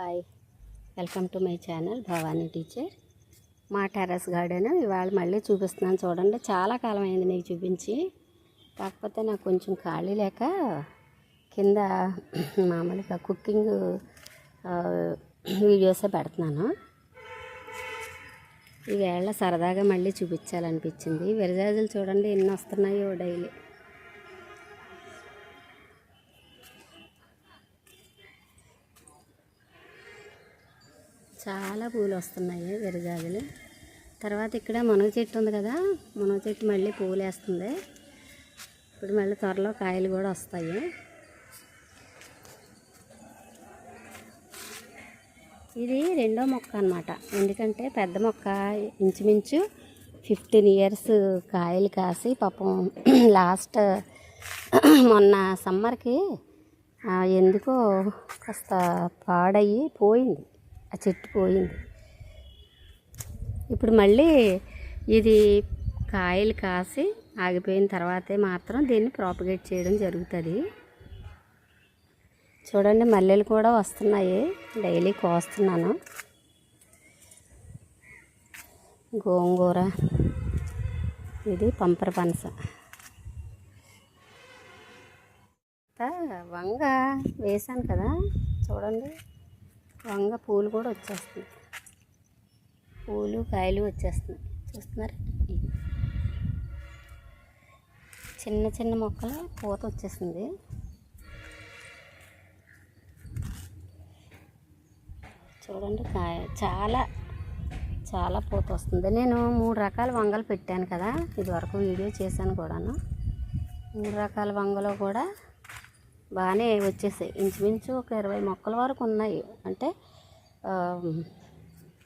Hi, welcome to my channel Bhavani teacher. మా terrace garden ఇవాళ మళ్ళీ చూపిస్తున్నాను. చూడండి, చాలా కాలం అయింది మీకు చూపించి. కాకపోతే నాకు కొంచెం ఖాళీ లేక కింద మామూలుగా కుకింగ్ వీడియోసే పెడుతున్నాను. ఈవేళ సరదాగా మళ్ళీ చూపించాలనిపించింది. విరజాజులు చూడండి ఎన్ని వస్తున్నాయో డైలీ. చాలా పూలు వస్తున్నాయి విరజాజులు. తర్వాత ఇక్కడ మునగ చెట్టు ఉంది కదా, మునగ చెట్టు మళ్ళీ పూలు వేస్తుంది. ఇప్పుడు మళ్ళీ త్వరలో కాయలు కూడా వస్తాయి. ఇది రెండో మొక్క అన్నమాట. ఎందుకంటే పెద్ద మొక్క ఇంచుమించు 15 years కాయలు కాసి పాపం లాస్ట్ మొన్న సమ్మర్కి ఎందుకో కాస్త పాడయ్యి పోయింది, ఆ చెట్టు పోయింది. ఇప్పుడు మళ్ళీ ఇది కాయలు కాసి ఆగిపోయిన తర్వాతే మాత్రం దీన్ని ప్రాపగేట్ చేయడం జరుగుతుంది. చూడండి, మల్లెలు కూడా వస్తున్నాయి, డైలీ కోస్తున్నాను. గోంగూర, ఇది పంపర పనస, వంగ వేసాను కదా. చూడండి, వంగ పూలు కూడా వచ్చేస్తుంది, పూలు కాయలు వచ్చేస్తున్నాయి. చూస్తున్నారు, చిన్న చిన్న మొక్కలు పూత వచ్చేసింది. చూడండి, కాయ చాలా చాలా పూత వస్తుంది. నేను 3 రకాల వంగలు పెట్టాను కదా, ఇదివరకు వీడియో చేశాను కూడాను. 3 రకాల వంగలో కూడా బాగానే వచ్చేసాయి. ఇంచుమించు ఒక 20 మొక్కల వరకు ఉన్నాయి. అంటే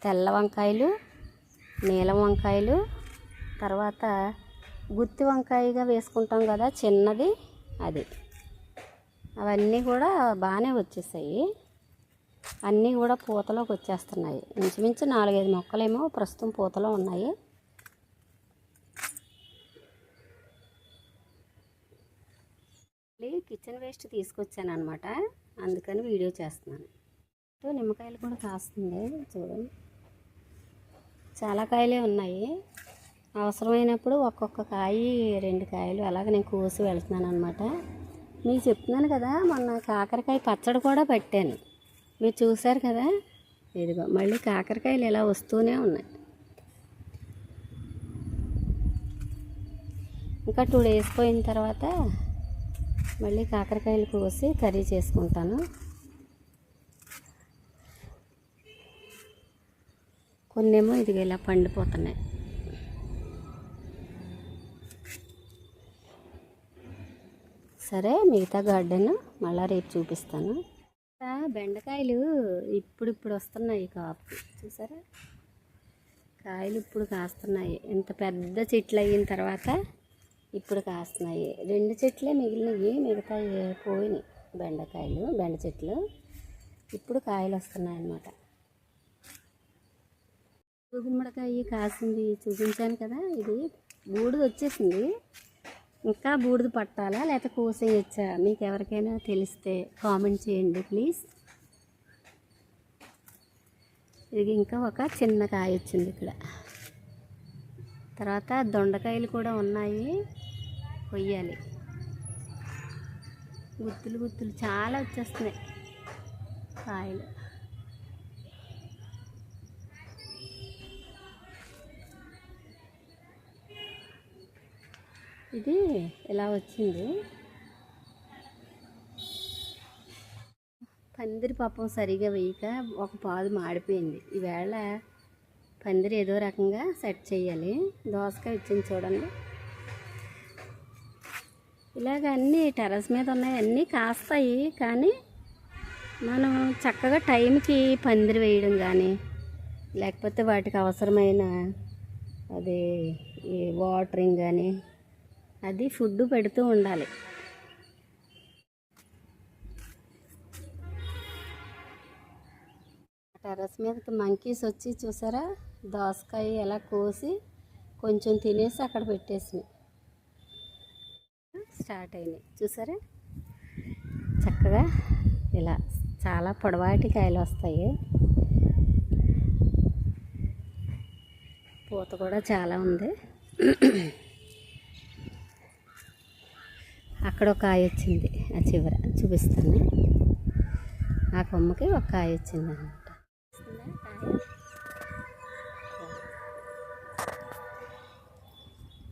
తెల్ల వంకాయలు, నీలం వంకాయలు, తర్వాత గుత్తి వంకాయగా వేసుకుంటాం కదా చిన్నది, అది, అవన్నీ కూడా బాగానే వచ్చేసాయి. అన్నీ కూడా పూతలోకి వచ్చేస్తున్నాయి. ఇంచుమించు 4-5 మొక్కలేమో ప్రస్తుతం పూతలో ఉన్నాయి. కిచెన్ వేస్ట్ తీసుకొచ్చాను అనమాట, అందుకని వీడియో చేస్తున్నాను. నిమ్మకాయలు కూడా కాస్తుంది. చూడండి, చాలా కాయలే ఉన్నాయి. అవసరమైనప్పుడు ఒక్కొక్క కాయ 2 కాయలు అలాగ నేను కోసి వెళ్తున్నాను అనమాట. మీకు చెప్తున్నాను కదా, మొన్న కాకరకాయ పచ్చడి కూడా పెట్టాను, మీరు చూసారు కదా. ఇదిగో మళ్ళీ కాకరకాయలు ఇలా వస్తూనే ఉన్నాయి. ఇంకా 2 days పోయిన తర్వాత మళ్ళీ కాకరకాయలు కోసి కర్రీ చేసుకుంటాను. కొన్నేమో ఇదిగో ఇలా పండిపోతున్నాయి. సరే, మిగతా గార్డెన్ మళ్ళీ రేపు చూపిస్తాను. బెండకాయలు ఇప్పుడు వస్తున్నాయి కాపు. చూసారా, కాయలు ఇప్పుడు కాస్తున్నాయి. ఇంత పెద్ద చెట్లు అయిన తర్వాత ఇప్పుడు కాస్తున్నాయి. 2 చెట్లే మిగిలినవి, మిగతా పోయినాయి బెండకాయలు. బెండ చెట్లు ఇప్పుడు కాయలు వస్తున్నాయి అన్నమాట. గుమ్మడికాయ కాసింది చూపించాను కదా, ఇది బూడిద వచ్చేసింది. ఇంకా బూడిద పట్టాలా లేకపోతే కోసేయచ్చా, మీకు ఎవరికైనా తెలిస్తే కామెంట్ చేయండి ప్లీజ్. ఇది ఇంకా ఒక చిన్న కాయ వచ్చింది ఇక్కడ. తర్వాత దొండకాయలు కూడా ఉన్నాయి, కొయ్యాలి. గుత్తులు గుత్తులు చాలా వచ్చేస్తున్నాయి కాయలు. ఇది ఇలా వచ్చింది. పందిరి పాపం సరిగా వేయక ఒక పాదు మాడిపోయింది. ఈవేళ పందిరి ఏదో రకంగా సెట్ చేయాలి. దోసకాయ వచ్చింది చూడండి. ఇలాగ అన్నీ టెర్రస్ మీద ఉన్నాయి, అన్నీ కాస్తాయి. కానీ మనం చక్కగా టైంకి పందిరి వేయడం కానీ, లేకపోతే వాటికి అవసరమైన అది వాటరింగ్ కానీ, అది ఫుడ్ పెడుతూ ఉండాలి. టెర్రస్ మీదకి మంకీస్ వచ్చి చూసారా, దోసకాయ ఎలా కోసి కొంచెం తినేసి అక్కడ పెట్టేసినాయి. స్టార్ట్ అయినాయి చూసారా, చక్కగా ఇలా చాలా పొడవాటి కాయలు వస్తాయి. పూత కూడా చాలా ఉంది. అక్కడ ఒక కాయ వచ్చింది, ఆ చివర చూపిస్తాను. ఆ కొమ్మకి ఒక కాయ వచ్చింది అన్నమాట.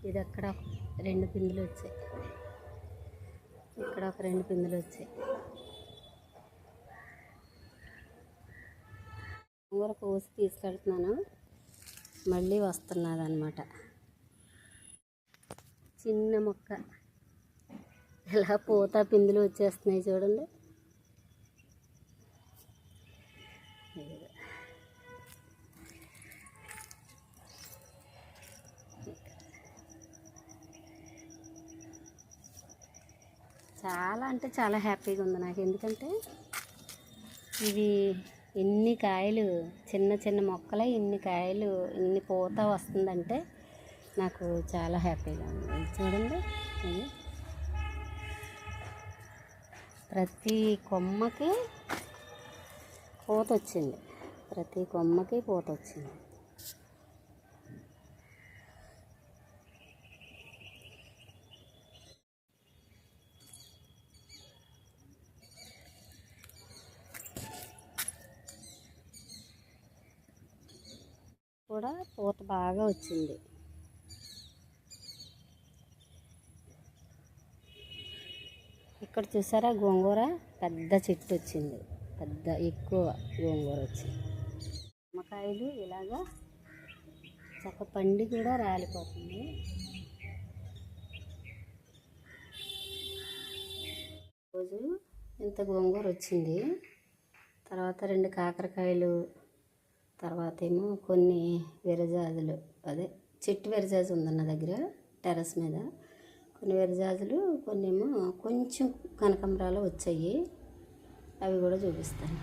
ఇది అక్కడ 2 పిందులు వచ్చాయి, ఇక్కడ ఒక 2 పిందులు వచ్చాయి. గోంగూర కోసి తీసుకెళ్తున్నాను, మళ్ళీ వస్తున్నది అన్నమాట. చిన్న మొక్క ఇలా పూత పిందులు వచ్చేస్తున్నాయి చూడండి. చాలా అంటే చాలా హ్యాపీగా ఉంది నాకు. ఎందుకంటే ఇవి ఇన్ని కాయలు, చిన్న చిన్న మొక్కలే ఇన్ని కాయలు, ఇన్ని పూత వస్తుందంటే నాకు చాలా హ్యాపీగా ఉంది. చూడండి, ఇది ప్రతి కొమ్మకి పూత వచ్చింది, ప్రతి కొమ్మకి పూత వచ్చింది. కూడా పూత బాగా వచ్చింది. ఇక్కడ చూసారా, గోంగూర పెద్ద చెట్టు వచ్చింది, పెద్ద ఎక్కువ గోంగూర వచ్చింది. నిమ్మకాయలు ఇలాగా చక్క పండి కూడా రాలిపోతుంది. రోజు ఇంత గోంగూర వచ్చింది. తర్వాత 2 కాకరకాయలు, తర్వాత ఏమో కొన్ని విరజాజులు, అదే చెట్టు విరజాజు ఉందన్న దగ్గర టెర్రస్ మీద, కొన్ని విరజాజులు, కొన్ని ఏమో కొంచెం కనకాంబరాలు వచ్చాయి. అవి కూడా చూపిస్తాను.